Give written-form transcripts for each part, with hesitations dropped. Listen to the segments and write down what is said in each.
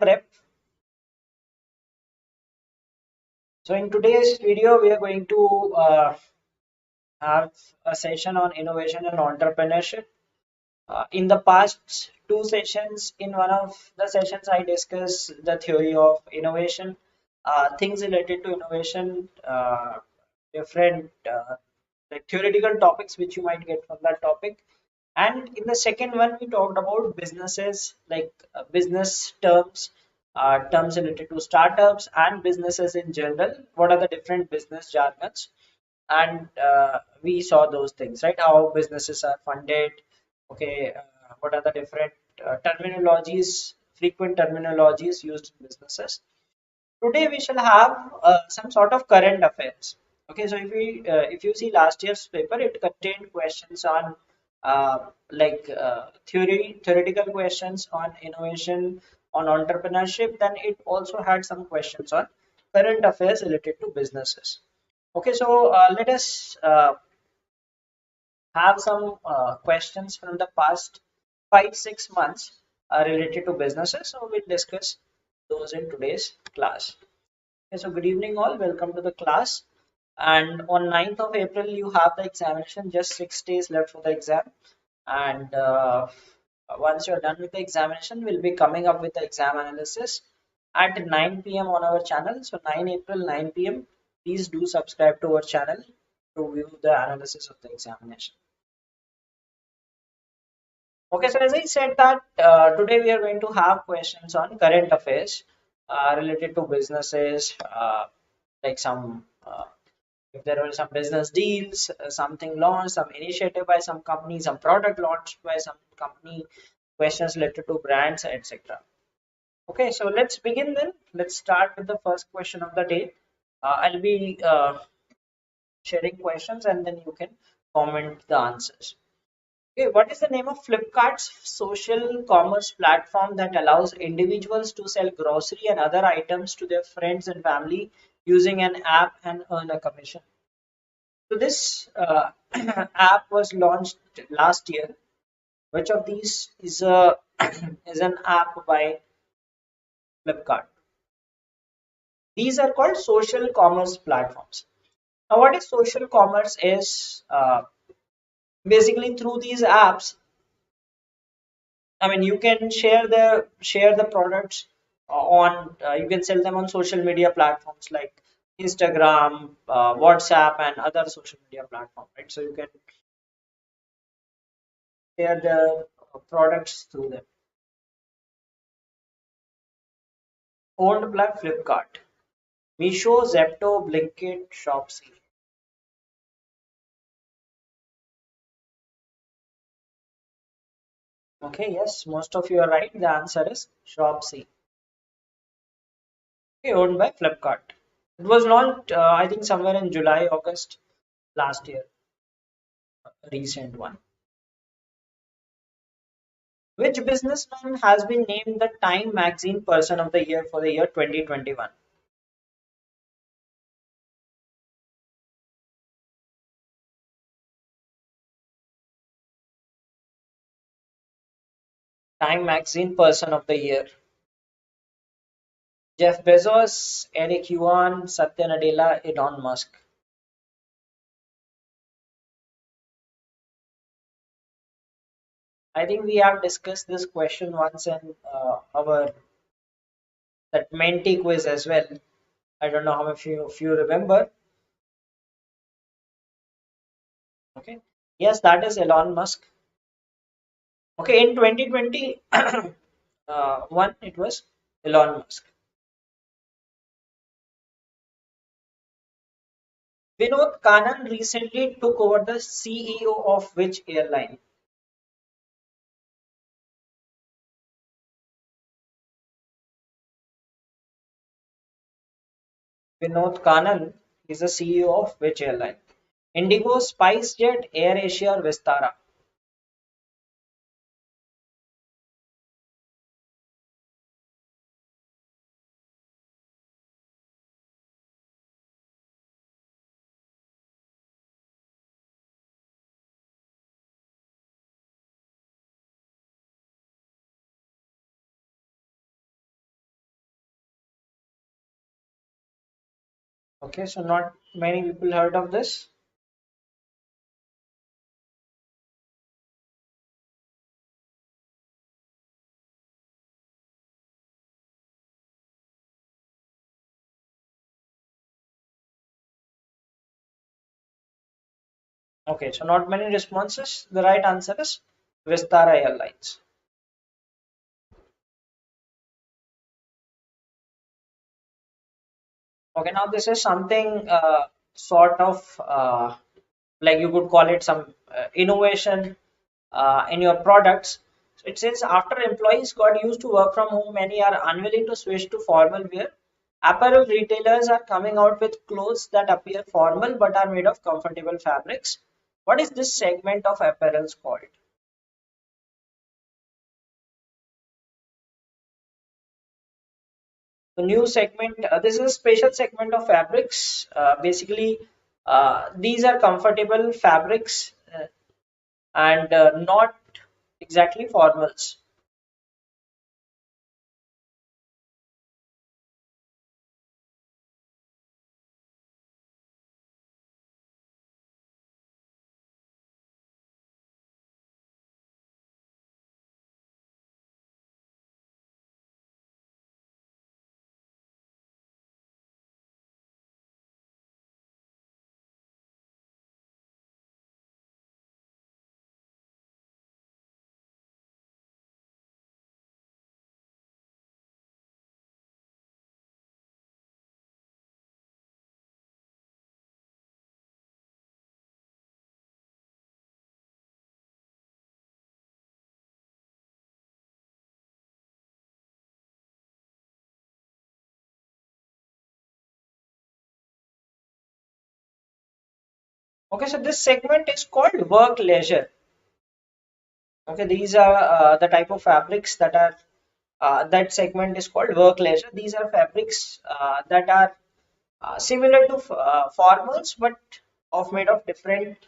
Prep. So in today's video, we are going to have a session on innovation and entrepreneurship. In the past two sessions, in one of the sessions, I discussed the theory of innovation, things related to innovation, different like theoretical topics which you might get from that topic. And in the second one, we talked about businesses, like business terms, terms related to startups and businesses in general. What are the different business jargons? And we saw those things, right? How businesses are funded. Okay, what are the different terminologies, frequent terminologies used in businesses? Today we shall have some sort of current affairs. Okay, so if you see last year's paper, it contained questions on theoretical questions on innovation, on entrepreneurship. Then it also had some questions on current affairs related to businesses. Okay, so let us have some questions from the past 5-6 months related to businesses. So we'll discuss those in today's class. Okay, so good evening all, welcome to the class. And on 9th of April, you have the examination, just 6 days left for the exam. And once you're done with the examination, we'll be coming up with the exam analysis at 9 p.m. on our channel. So 9 April, 9 p.m. Please do subscribe to our channel to view the analysis of the examination. Okay, so as I said that today we are going to have questions on current affairs related to businesses, like some if there were some business deals, something launched, some initiative by some company, some product launched by some company, questions related to brands, etc. Okay, so let's begin then. Let's start with the first question of the day. I'll be sharing questions and then you can comment the answers. Okay, what is the name of Flipkart's social commerce platform that allows individuals to sell grocery and other items to their friends and family using an app and earn a commission? So this app was launched last year. Which of these is a is an app by Flipkart? These are called social commerce platforms. Now, what is social commerce is basically through these apps. I mean, you can share the products on you can sell them on social media platforms like Instagram, WhatsApp, and other social media platforms, right? So you can share the products through them. Owned by Flipkart, Meesho, Zepto, Blinkit, Shopsy. Okay, yes, most of you are right. The answer is Shopsy. Okay, owned by Flipkart. It was launched, I think, somewhere in July, August last year. A recent one. Which businessman has been named the Time Magazine Person of the Year for the year 2021? Time Magazine Person of the Year. Jeff Bezos, Eric Yuan, Satya Nadella, Elon Musk. I think we have discussed this question once in our that Menti quiz as well. I don't know how much of you remember. Okay. Yes, that is Elon Musk. Okay, in 2020, one it was Elon Musk. Vinod Kannan recently took over the CEO of which airline? Vinod Kannan is the CEO of which airline? Indigo, SpiceJet, AirAsia, or Vistara? Okay, so not many people heard of this. Okay, so not many responses. The right answer is Vistara Airlines. Okay, now this is something sort of like you could call it some innovation in your products. So it says after employees got used to work from home, many are unwilling to switch to formal wear. Apparel retailers are coming out with clothes that appear formal but are made of comfortable fabrics. What is this segment of apparels called? The new segment, this is a special segment of fabrics. Basically, these are comfortable fabrics and not exactly formals. Okay, so this segment is called work leisure. Okay, these are the type of fabrics that are that segment is called work leisure. These are fabrics that are similar to formals but of made of different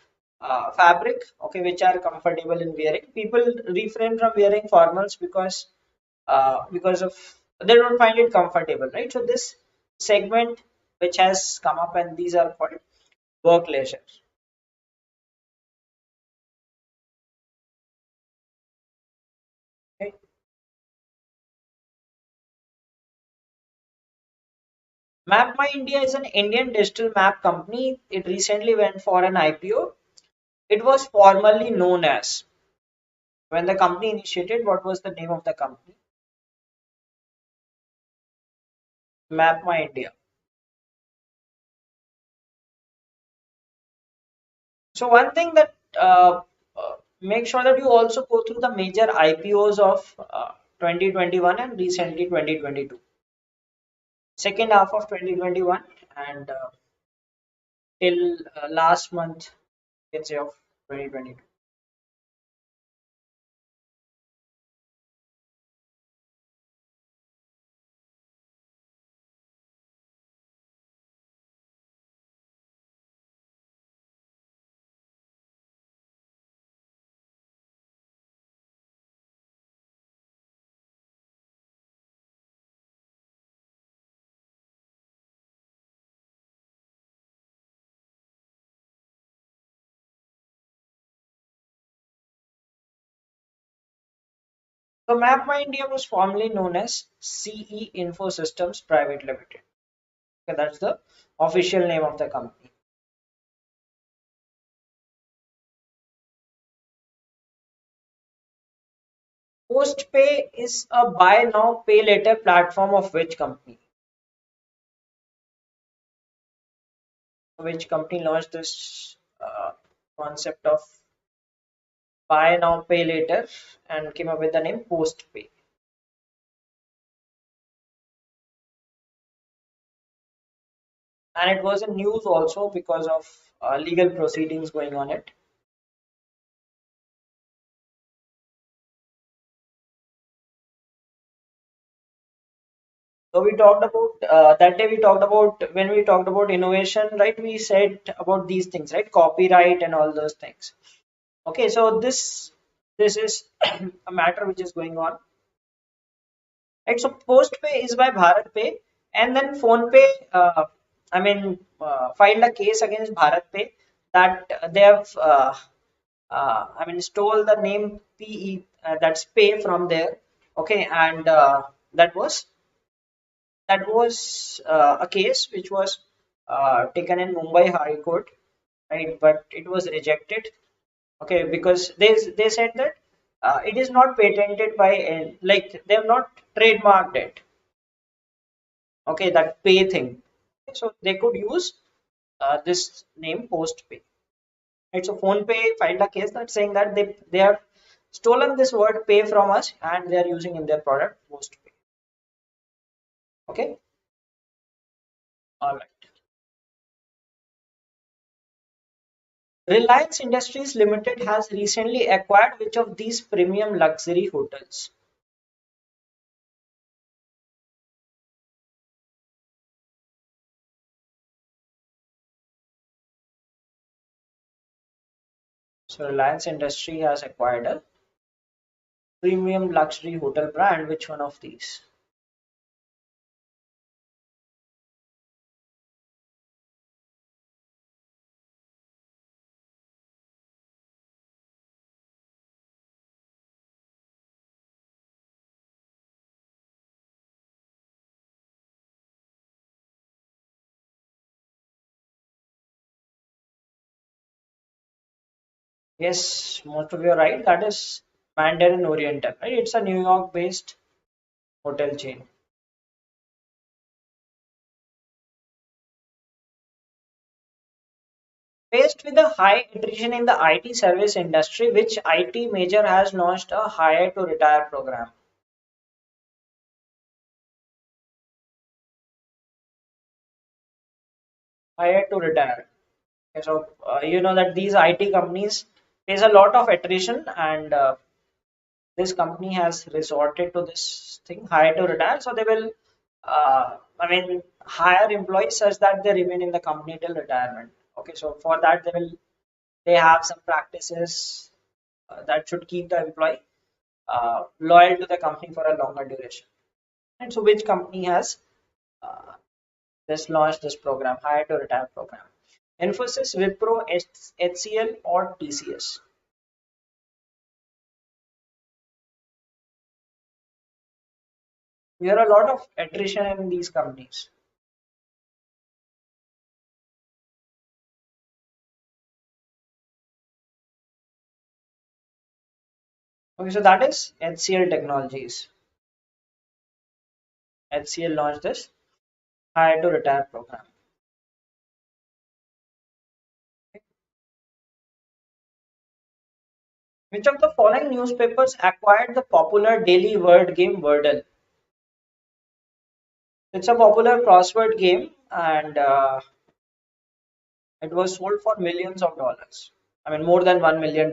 fabric. Okay, which are comfortable in wearing. People refrain from wearing formals because of they don't find it comfortable, right? So this segment which has come up and these are called work leisure. Okay. Map My India is an Indian digital map company. It recently went for an IPO. It was formerly known as, when the company initiated, what was the name of the company? Map My India. So one thing that make sure that you also go through the major IPOs of 2021 and recently 2022. Second half of 2021 and till last month, you can say of 2022. So Map My India was formerly known as CE Info Systems Private Limited. Okay, that's the official name of the company. Postpay is a buy now, pay later platform of which company? Which company launched this concept of buy now, pay later and came up with the name Postpay? And it was in news also because of legal proceedings going on it. So we talked about that day. We talked about when we talked about innovation, right? We said about these things, right? Copyright and all those things. Okay, so this is a matter which is going on, right? So Postpay is by Bharat Pay, and then PhonePe. filed a case against Bharat Pay that they have stole the name PE, that's pay from there. Okay, and that was a case which was taken in Mumbai High Court, right? But it was rejected. Okay, because they said that it is not patented by like they have not trademarked it. Okay, that pay thing. So they could use this name post pay. Right, so PhonePe filed a case that saying that they have stolen this word pay from us and they are using in their product post pay. Okay, all right. Reliance Industries Limited has recently acquired which of these premium luxury hotels? So Reliance Industry has acquired a premium luxury hotel brand. Which one of these? Yes, most of you are right. That is Mandarin Oriental, right? It's a New York-based hotel chain. Faced with a high attrition in the IT service industry, which IT major has launched a hire to retire program? Hire to retire. Okay, so you know that these IT companies face a lot of attrition, and this company has resorted to this thing, hire to retire. So they will, hire employees such that they remain in the company till retirement. Okay, so for that they have some practices that should keep the employee loyal to the company for a longer duration. And so, which company has uh, just launched this program, hire to retire program? Infosys, Wipro, HCL, or TCS? There are a lot of attrition in these companies. Okay, so that is HCL Technologies. HCL launched this hire to retire program. Which of the following newspapers acquired the popular daily word game Wordle? It's a popular crossword game, and it was sold for millions of dollars. More than $1 million.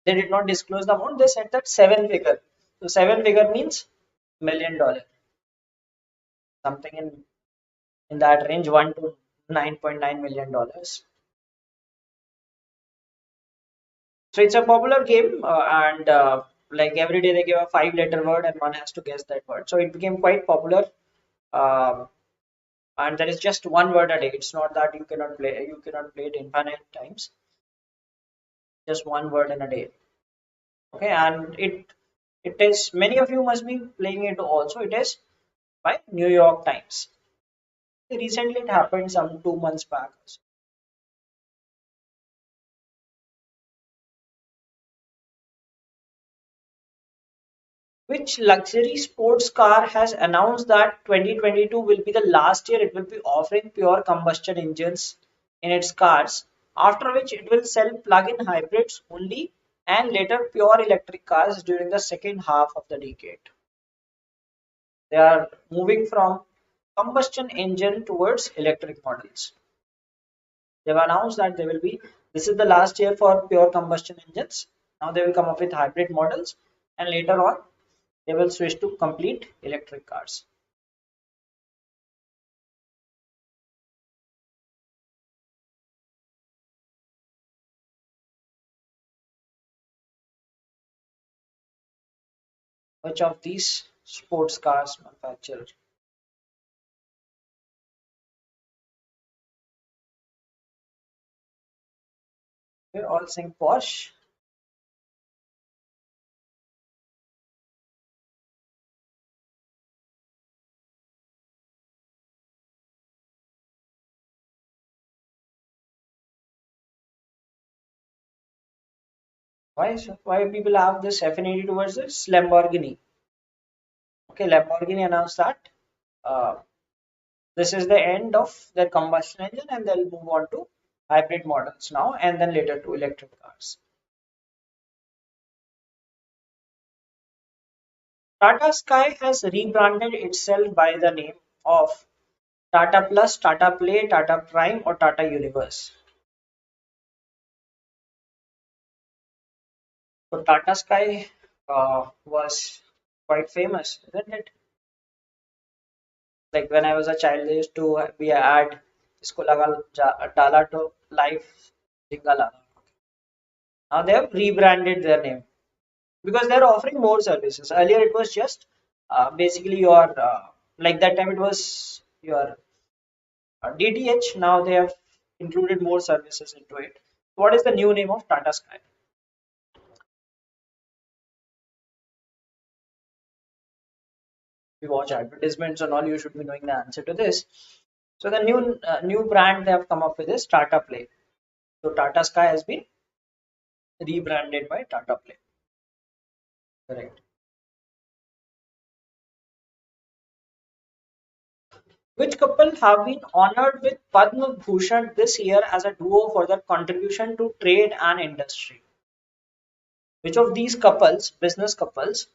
They did not disclose the amount. They said that seven figure. So seven figure means $1 million, something in that range, 1 to $9.9 million. So it's a popular game, and like every day they give a five-letter word, and one has to guess that word. So it became quite popular, uh, and there is just one word a day. It's not that you cannot play it infinite times. Just one word in a day. Okay, and it is, many of you must be playing it also. It is by New York Times. Recently, it happened some 2 months back. Which luxury sports car has announced that 2022 will be the last year it will be offering pure combustion engines in its cars, after which it will sell plug-in hybrids only and later pure electric cars during the second half of the decade. They are moving from combustion engine towards electric models. They've announced that this is the last year for pure combustion engines. Now they will come up with hybrid models, and later on they will switch to complete electric cars. Which of these sports cars manufacturer? We're all saying Porsche. Why people have this affinity towards this? Lamborghini. Okay, Lamborghini announced that uh, this is the end of their combustion engine and they'll move on to hybrid models now and then later to electric cars. Tata Sky has rebranded itself by the name of Tata Plus, Tata Play, Tata Prime, or Tata Universe. So Tata Sky was quite famous, isn't it? Like when I was a child, they used to be a ad, "Isko laga dala to life jingala." Now they have rebranded their name because they're offering more services. Earlier it was just basically your like that time it was your DTH. Now they have included more services into it. What is the new name of Tata Sky? We watch advertisements and all, you should be knowing the answer to this. So the new brand they have come up with is Tata Play. So Tata Sky has been rebranded by Tata Play. Correct. Which couple have been honored with Padma Bhushan this year as a duo for their contribution to trade and industry? Which of these couples, business couples,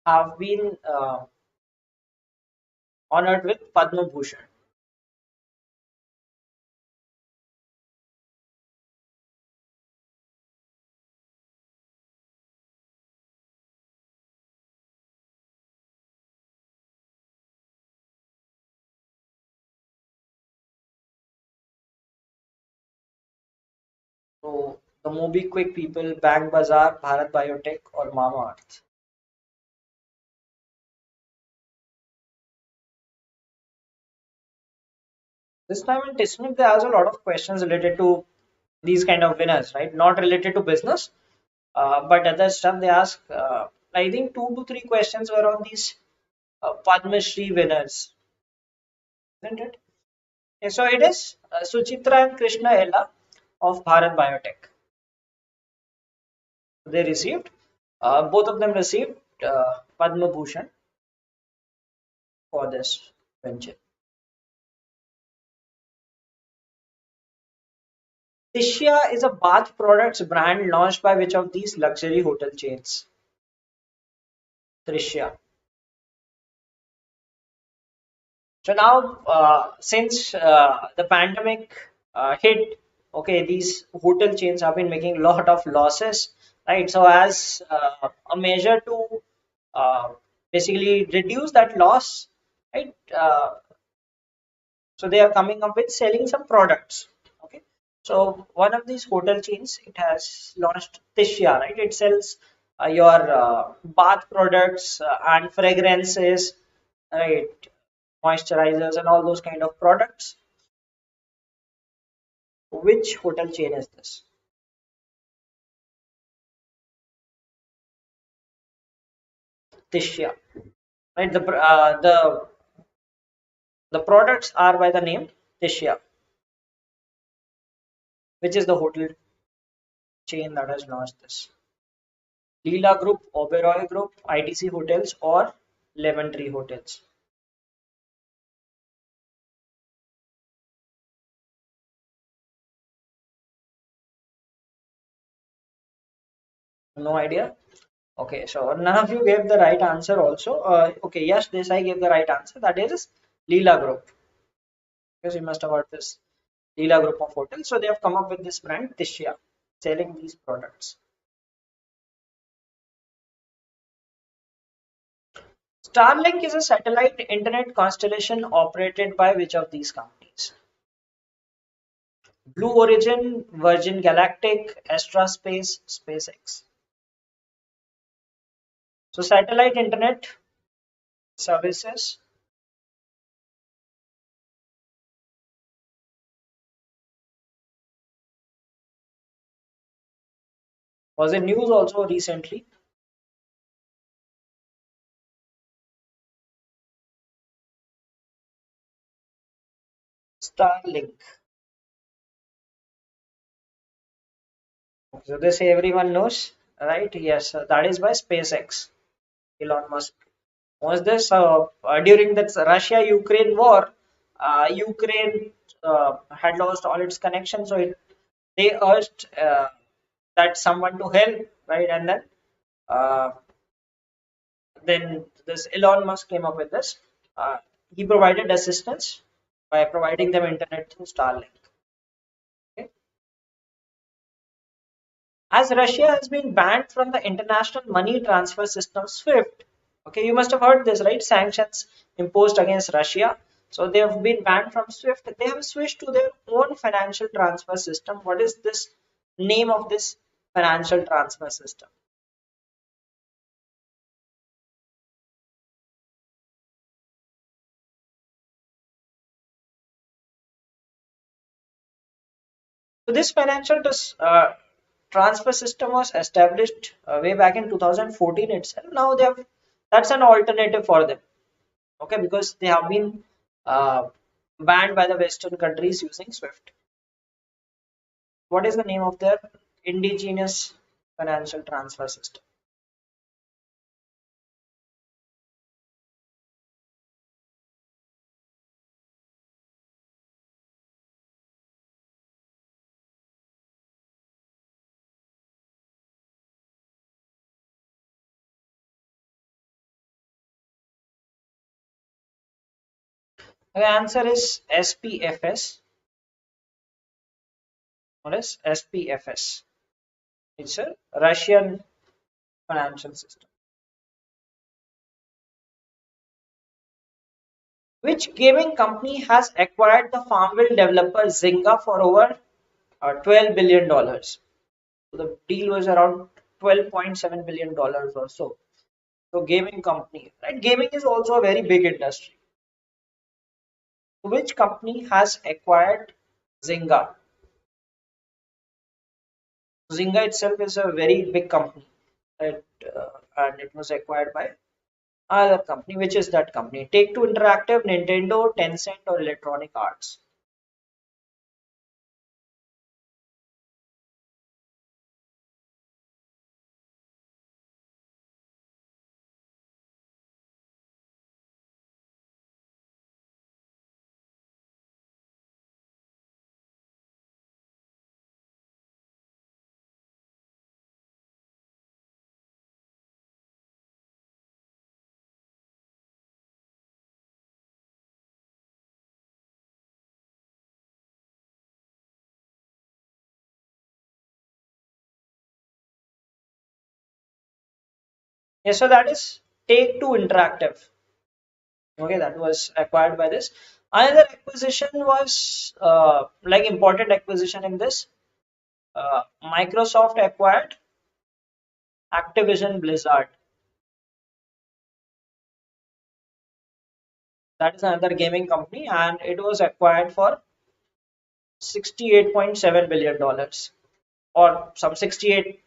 have been honored with Padma Bhushan? So the Mobikwik people, BankBazaar, Bharat Biotech, or Mamaearth. This time in Tisnik, they ask a lot of questions related to these kind of winners, right? Not related to business, but other stuff they ask. I think 2 to 3 questions were on these Padma Shri winners, isn't it? Yeah, so it is Suchitra and Krishna Ella of Bharat Biotech. They received, both of them received Padma Bhushan for this venture. Tisha is a bath products brand launched by which of these luxury hotel chains? Trisha. So now, since the pandemic hit, okay, these hotel chains have been making a lot of losses, right? So as a measure to uh, basically reduce that loss, right? So they are coming up with selling some products. Okay. So one of these hotel chains, it has launched Tishya, right? It sells your bath products and fragrances, right? Moisturizers and all those kind of products. Which hotel chain is this? Tishya, right? The products are by the name Tishya, which is the hotel chain that has launched this. Leela Group, Oberol Group, ITC Hotels, or Lemon Tree Hotels. No idea. Okay, so none of you gave the right answer also. Okay, yes, this I gave the right answer. That is Leela Group. Because you must have heard this Leela Group of hotels. So they have come up with this brand Tishya, selling these products. Starlink is a satellite internet constellation operated by which of these companies? Blue Origin, Virgin Galactic, Astrospace, SpaceX. So satellite internet services. Was in news also recently. Starlink. So this everyone knows, right? Yes, that is by SpaceX. Elon Musk. Was this during that Russia-Ukraine war? Ukraine had lost all its connection, so they urged that someone to help, right? And then this Elon Musk came up with this. Uh, he provided assistance by providing them internet through Starlink. Okay. As Russia has been banned from the international money transfer system SWIFT. Okay, you must have heard this, right? Sanctions imposed against Russia. So they have been banned from SWIFT. They have switched to their own financial transfer system. What is this name of this financial transfer system? So this transfer system was established way back in 2014 itself. Now they have that's an alternative for them. Okay, because they have been banned by the Western countries using SWIFT. What is the name of their indigenous financial transfer system? The answer is SPFS. What is SPFS? It's a Russian financial system. Which gaming company has acquired the Farmville developer Zynga for over $12 billion? So the deal was around $12.7 billion or so. So gaming company, right? Gaming is also a very big industry. Which company has acquired Zynga? Zynga itself is a very big company, right? And it was acquired by another company. Which is that company? Take Two Interactive, Nintendo, Tencent, or Electronic Arts? Yes, so that is Take Two Interactive. Okay, that was acquired by this. Another acquisition was like important acquisition in this. Microsoft acquired Activision Blizzard. That is another gaming company, and it was acquired for $68.7 billion or some 68.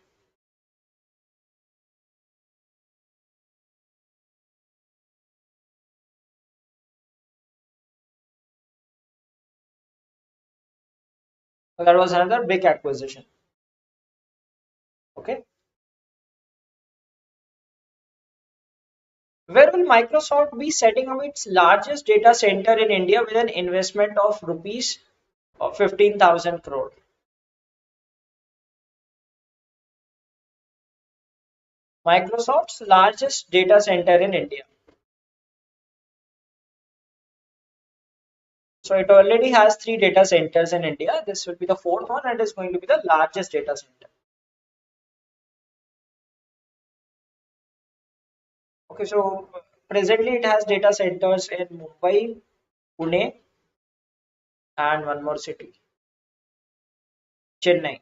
So that was another big acquisition. Okay, where will Microsoft be setting up its largest data center in India with an investment of rupees of 15,000 crore? Microsoft's largest data center in India. So it already has three data centers in India. This will be the fourth one and is going to be the largest data center. Okay, so presently it has data centers in Mumbai, Pune, and one more city, Chennai.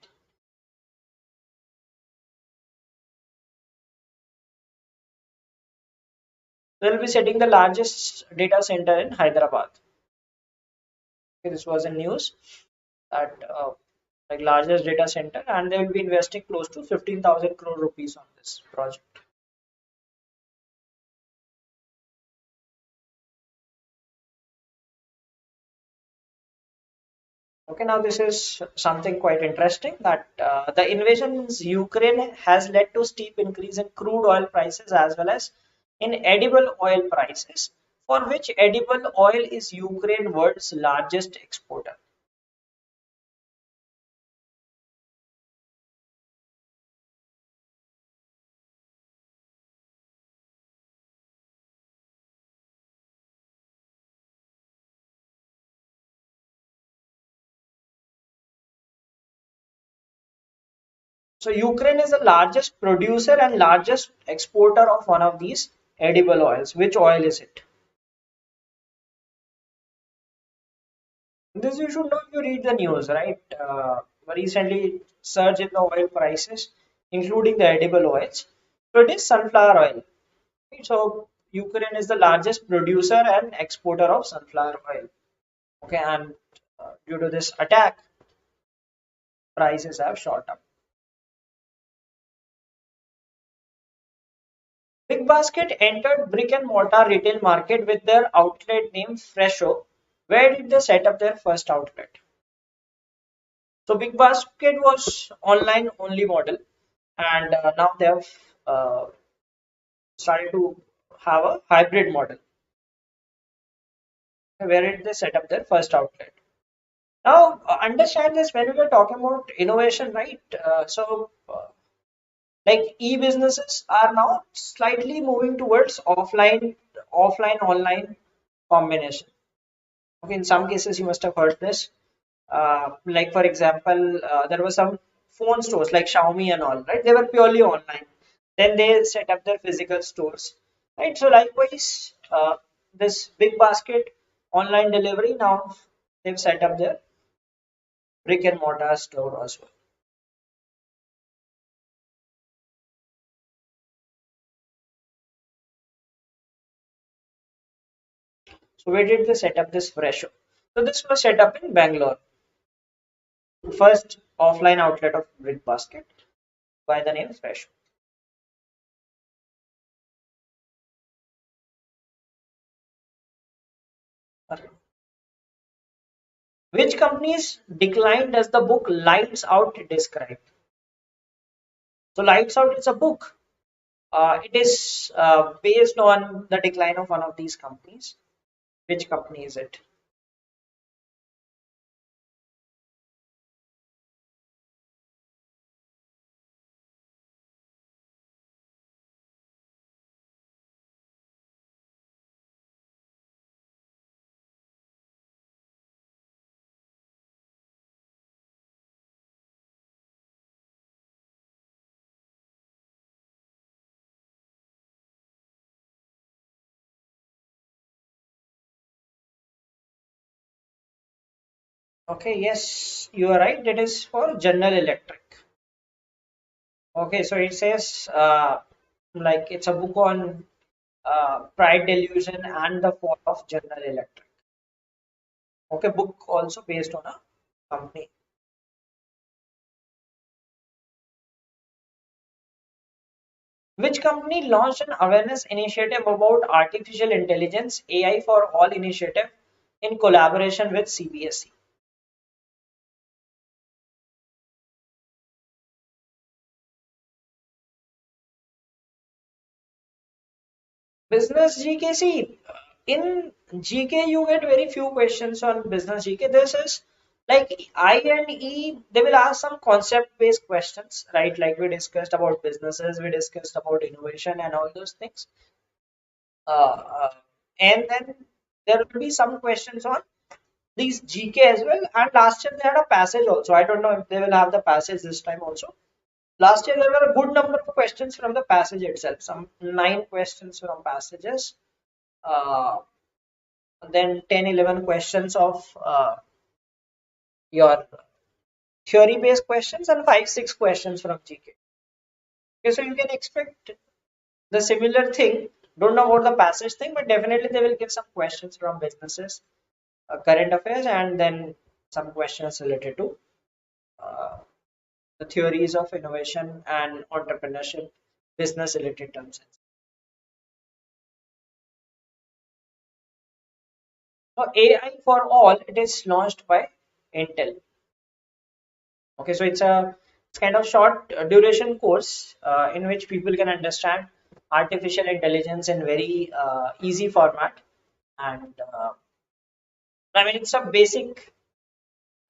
They will be setting the largest data center in Hyderabad. Okay, this was in news that like largest data center, and they will be investing close to 15,000 crore rupees on this project. Okay, now this is something quite interesting that the invasion in Ukraine has led to steep increase in crude oil prices as well as in edible oil prices, for which edible oil is Ukraine world's largest exporter. So Ukraine is the largest producer and largest exporter of one of these edible oils. Which oil is it? This you should know if you read the news, right? Recently, surge in the oil prices, including the edible oils. So it is sunflower oil. Right? So Ukraine is the largest producer and exporter of sunflower oil. Okay, and due to this attack, prices have shot up. Big Basket entered brick and mortar retail market with their outlet name Fresho. Where did they set up their first outlet? So Big Basket was online only model, and now they have uh, started to have a hybrid model. Where did they set up their first outlet? Now understand this when we were talking about innovation, right? Like e-businesses are now slightly moving towards offline online combination. Okay, in some cases you must have heard this. Like for example, there were some phone stores like Xiaomi and all, right? They were purely online. Then they set up their physical stores, right? So likewise, this big basket online delivery now they've set up their brick and mortar store as well. So where did they set up this fresh? So this was set up in Bangalore, first offline outlet of brick basket by the name Fresh. Which companies declined as the book Lights Out described? So Lights Out is a book. It is based on the decline of one of these companies. Which company is it? Okay, yes, you are right. It is for General Electric. Okay, so it says like it's a book on pride, delusion, and the fall of General Electric. Okay, book also based on a company. Which company launched an awareness initiative about artificial intelligence AI for all initiative in collaboration with CBSE? Business GK. See, in GK you get very few questions on business GK. This is like I and E. They will ask some concept-based questions, right? Like we discussed about businesses, we discussed about innovation and all those things. Uh, uh, and then there will be some questions on these GK as well. And last year they had a passage also. I don't know if they will have the passage this time also. Last year there were a good number of questions from the passage itself. Some 9 questions from passages. Then 10, 11 questions of your theory based questions and 5, 6 questions from GK. Okay, so you can expect the similar thing. Don't know about the passage thing, but definitely they will give some questions from businesses, current affairs, and then some questions related to uh, the theories of innovation and entrepreneurship, business related terms. So AI for all, it is launched by Intel. Okay, so it's kind of short duration course in which people can understand artificial intelligence in very easy format, and I mean it's a basic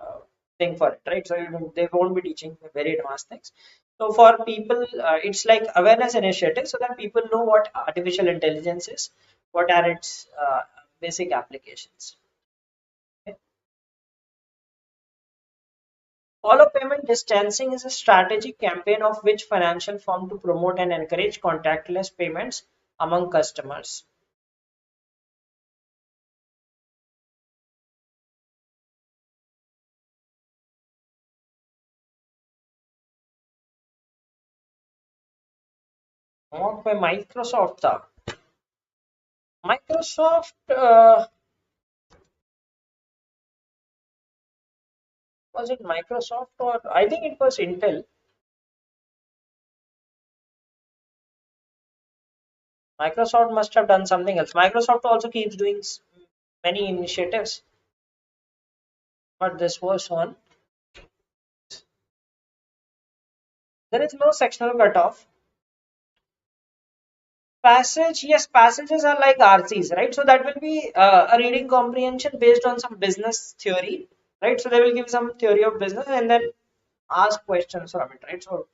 uh, thing for it, right? So they won't be teaching very advanced things. So for people, it's like awareness initiative, so that people know what artificial intelligence is, what are its basic applications. Okay. Follow payment distancing is a strategic campaign of which financial firm to promote and encourage contactless payments among customers. Owned by Microsoft. Microsoft, was it Microsoft or I think it was Intel. Microsoft must have done something else. Microsoft also keeps doing many initiatives, but this was one. There is no sectional cutoff. Passage, yes, passages are like RCs, right? So that will be a reading comprehension based on some business theory, right? So they will give some theory of business and then ask questions from it, right? So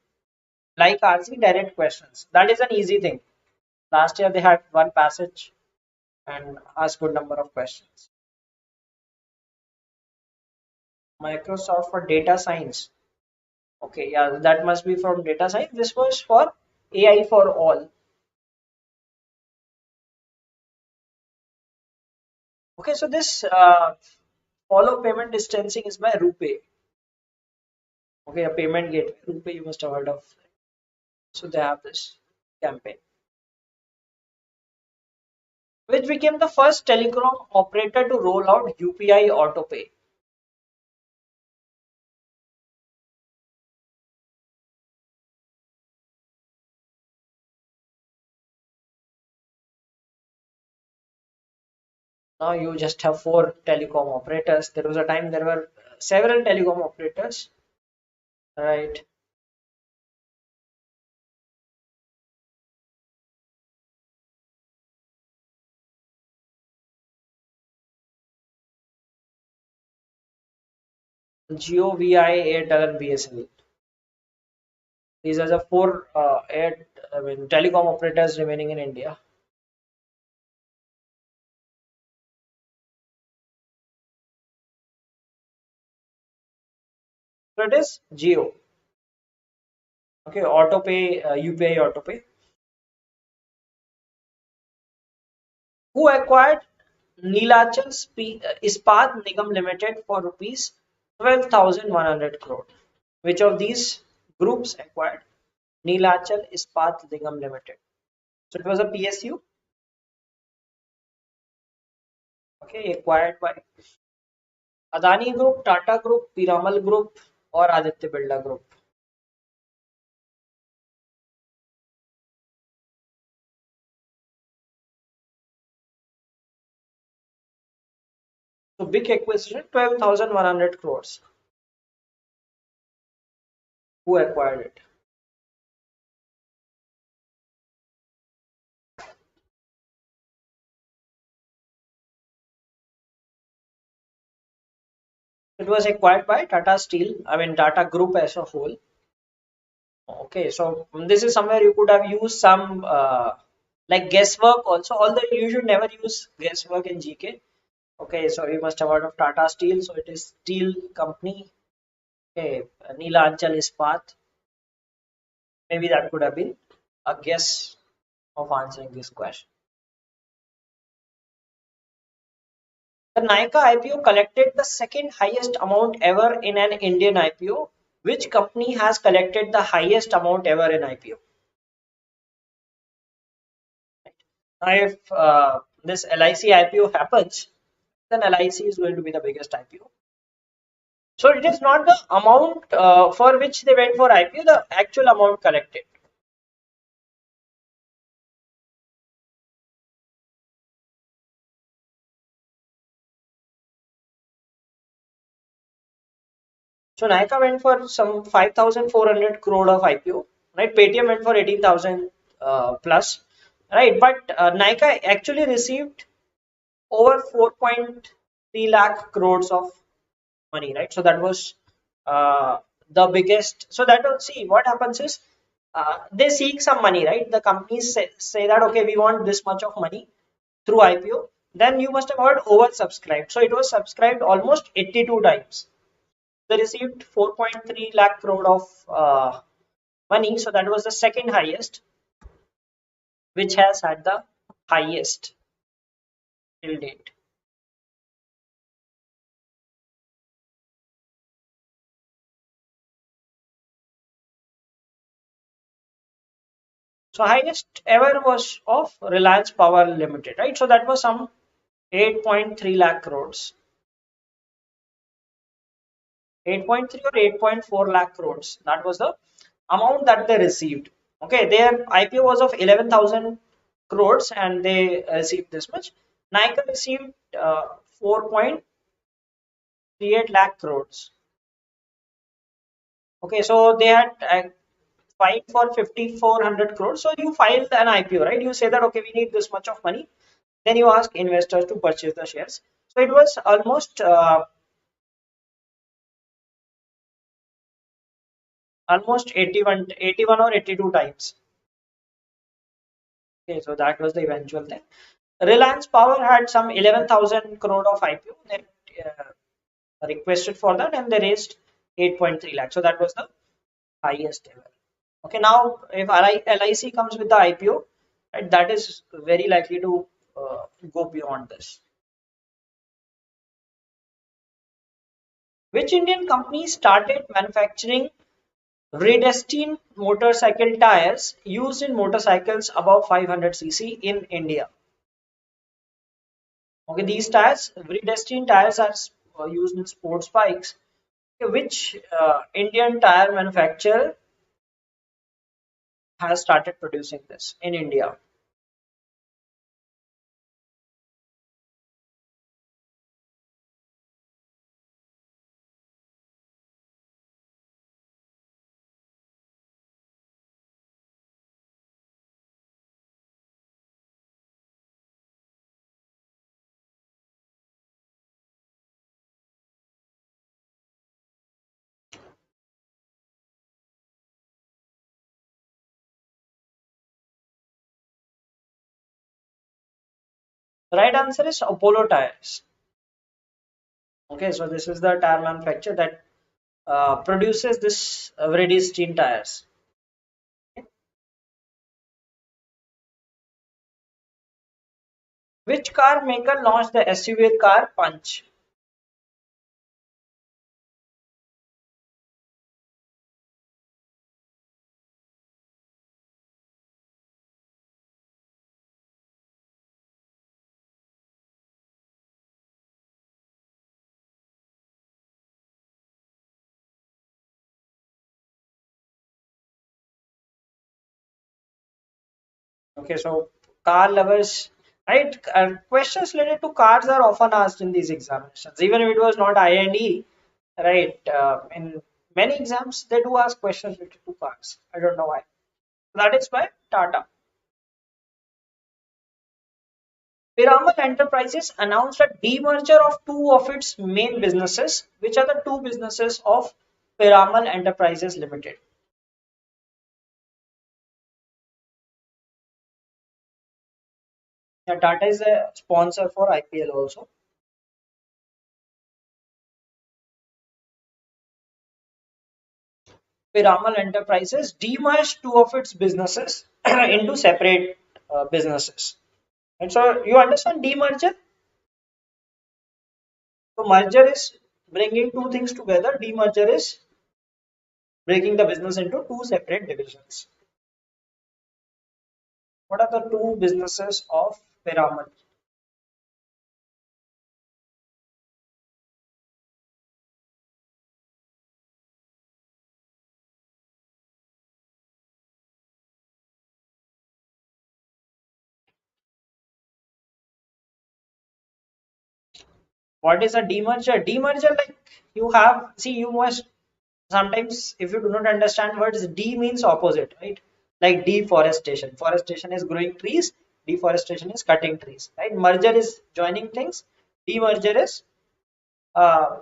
like RC, direct questions. That is an easy thing. Last year they had one passage and asked good number of questions. Microsoft for data science. Okay, yeah, that must be from data science. This was for AI for all. Okay, so this follow payment distancing is by RuPay. Okay, a payment gateway. RuPay you must have heard of. So they have this campaign, which became the first telecom operator to roll out UPI autopay. Now you just have four telecom operators. There was a time there were several telecom operators, right? Jio, VI, Airtel, and BSNL. These are the four I mean, telecom operators remaining in India. So it is Jio. Okay, autopay, UPI autopay. Who acquired Neelachal Ispat Nigam Limited for rupees 12,100 crore? Which of these groups acquired Neelachal Ispat Nigam Limited? So it was a PSU, okay, acquired by Adani Group, Tata Group, Piramal Group, or Aditya Birla Group. So big acquisition, 12,100 crores. Who acquired it? It was acquired by Tata Steel, I mean Tata Group as a whole. Okay, so this is somewhere you could have used some like guesswork also, although you should never use guesswork in GK. Okay, so you must have heard of Tata Steel, so it is steel company. Okay, Neelachal Ispat. Maybe that could have been a guess of answering this question. The Nykaa IPO collected the second highest amount ever in an Indian IPO. Which company has collected the highest amount ever in IPO? Now, if this LIC IPO happens, then LIC is going to be the biggest IPO. So it is not the amount for which they went for IPO, the actual amount collected. So Nykaa went for some 5,400 crore of IPO, right? Paytm went for 18,000 plus, right? But Nykaa actually received over 4.3 lakh crores of money, right? So that was uh, the biggest. So that will see what happens is they seek some money, right? The companies say that okay, we want this much of money through IPO. Then you must have heard oversubscribed. So it was subscribed almost 82 times. They received 4.3 lakh crore of money. So that was the second highest, which has had the highest till date. So highest ever was of Reliance Power Limited, right? So that was some 8.3 lakh crores, 8.3 or 8.4 lakh crores. That was the amount that they received. Okay, their IPO was of 11,000 crores and they received this much. Nykaa received 4.38 lakh crores. Okay, so they had filed for 5,400 crores. So you filed an IPO, right? You say that okay, we need this much of money. Then you ask investors to purchase the shares. So it was almost 81 or 82 times. Okay, so that was the eventual thing. Reliance Power had some 11,000 crore of IPO. They requested for that and they raised 8.3 lakh. So that was the highest ever. Okay, now if LIC comes with the IPO, right, that is very likely to go beyond this. Which Indian company started manufacturing redestined motorcycle tires used in motorcycles above 500 cc in India? Okay, these tires, redestined tires, are used in sports bikes. Okay, which Indian tire manufacturer has started producing this in India? The right answer is Apollo tires. Okay, so this is the tire manufacturer that produces this redestined tires. Which car maker launched the SUV car Punch? Okay, so car lovers, right? Questions related to cars are often asked in these examinations, even if it was not I&E, right? In many exams, they do ask questions related to cars. I don't know why. That is by Tata. Piramal Enterprises announced a demerger of two of its main businesses. Which are the two businesses of Piramal Enterprises Limited? Yeah, Tata is a sponsor for IPL also. Piramal Enterprises demerged two of its businesses into separate businesses. And so you understand demerger? So merger is bringing two things together. Demerger is breaking the business into two separate divisions. What are the two businesses of Piramal? What is a demerger? Demerger, like you have, see, you must sometimes, if you do not understand words, D means opposite, right? Like deforestation. Forestation is growing trees, deforestation is cutting trees, right? Merger is joining things, demerger is uh,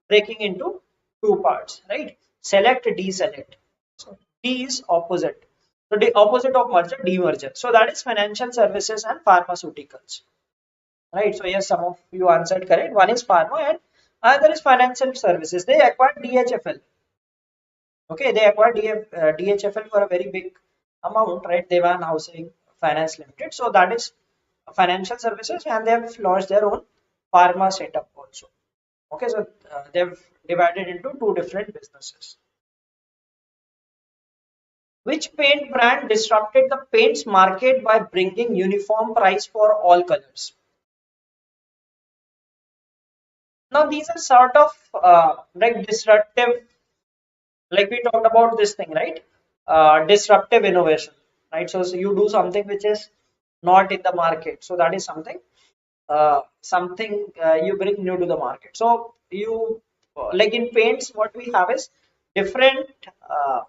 breaking into two parts, right? Select, deselect. So D is opposite. So the opposite of merger, demerger. So that is financial services and pharmaceuticals, right? So yes, some of you answered correct. One is pharma and another is financial services. They acquired DHFL. Okay, they acquired DHFL for a very big amount, right? Dewan Housing Finance Limited. So that is financial services, and they have launched their own pharma setup also. Okay, so they've divided into two different businesses. Which paint brand disrupted the paints market by bringing uniform price for all colors? Now these are sort of like disruptive, like we talked about this thing, right? Disruptive innovation, right? So you do something which is not in the market. So that is something you bring new to the market. So you like in paints, what we have is different uh,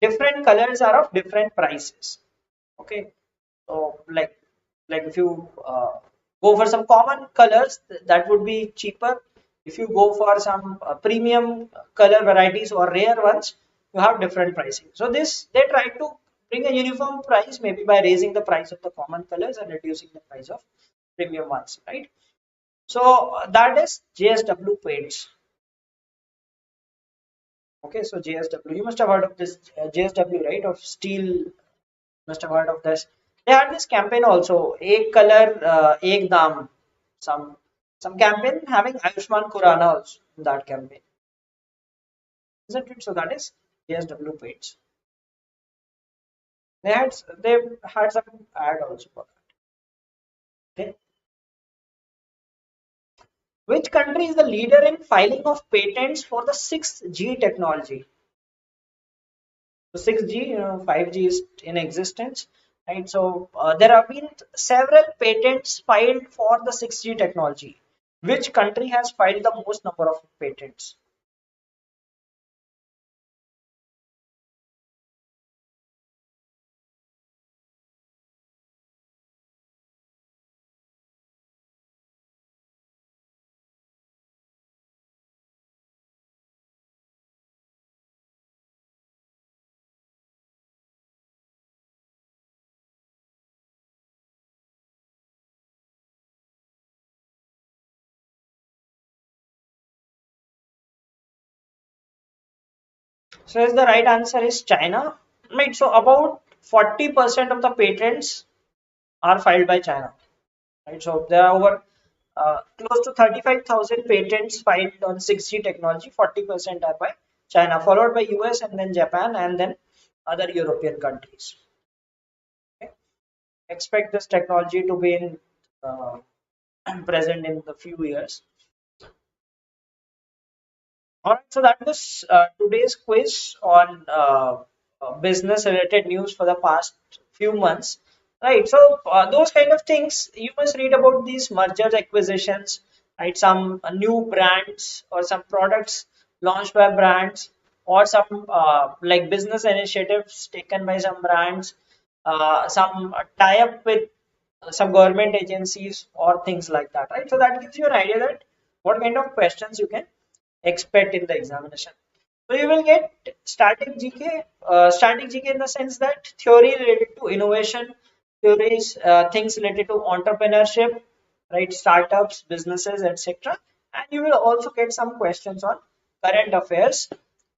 different colors are of different prices. Okay, so like if you go for some common colors, that would be cheaper. If you go for some premium color varieties or rare ones, you have different pricing. So this they try to bring a uniform price, maybe by raising the price of the common colors and reducing the price of premium ones, right? So that is JSW paints. Okay, so JSW, you must have heard of this JSW, right? Of steel, must have heard of this. They had this campaign also, Ek Color, Ek Dam. Some some campaign having Ayushman Khurrana also in that campaign, isn't it? So that is JSW paints. They had some ad also for that. Okay. Which country is the leader in filing of patents for the 6G technology? So 6G, 5G is in existence, right? So there have been several patents filed for the 6G technology. Which country has filed the most number of patents? So yes, the right answer is China. Right. So about 40% of the patents are filed by China. Right. So there are over close to 35,000 patents filed on 6G technology. 40% are by China, followed by US and then Japan and then other European countries. Okay. Expect this technology to be in uh, present in the few years. All right, so that was today's quiz on business related news for the past few months. Right, so those kind of things you must read about these mergers, acquisitions, right? Some new brands or some products launched by brands, or some like business initiatives taken by some brands, some tie up with some government agencies or things like that, right? So that gives you an idea that what kind of questions you can expect in the examination. So you will get static GK in the sense that theory related to innovation, theories, things related to entrepreneurship, right? Startups, businesses, etc. And you will also get some questions on current affairs,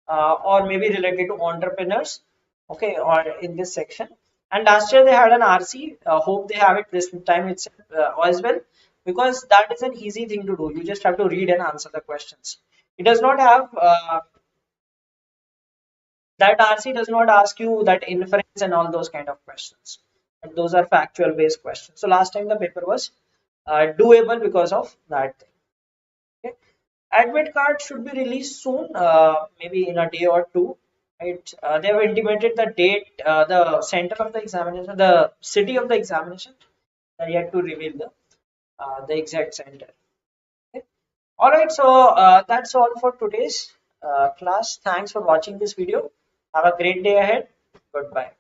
or maybe related to entrepreneurs. Okay, or in this section. And last year they had an RC. Hope they have it this time itself as well, because that is an easy thing to do. You just have to read and answer the questions. It does not have that RC does not ask you that inference and all those kind of questions. And those are factual based questions. So last time the paper was doable because of that thing. Okay. Admit card should be released soon, maybe in a day or two. Right? They have intimated the date, the center of the examination, the city of the examination. They are yet to reveal the exact center. Okay. All right, so that's all for today's class. Thanks for watching this video. Have a great day ahead. Goodbye.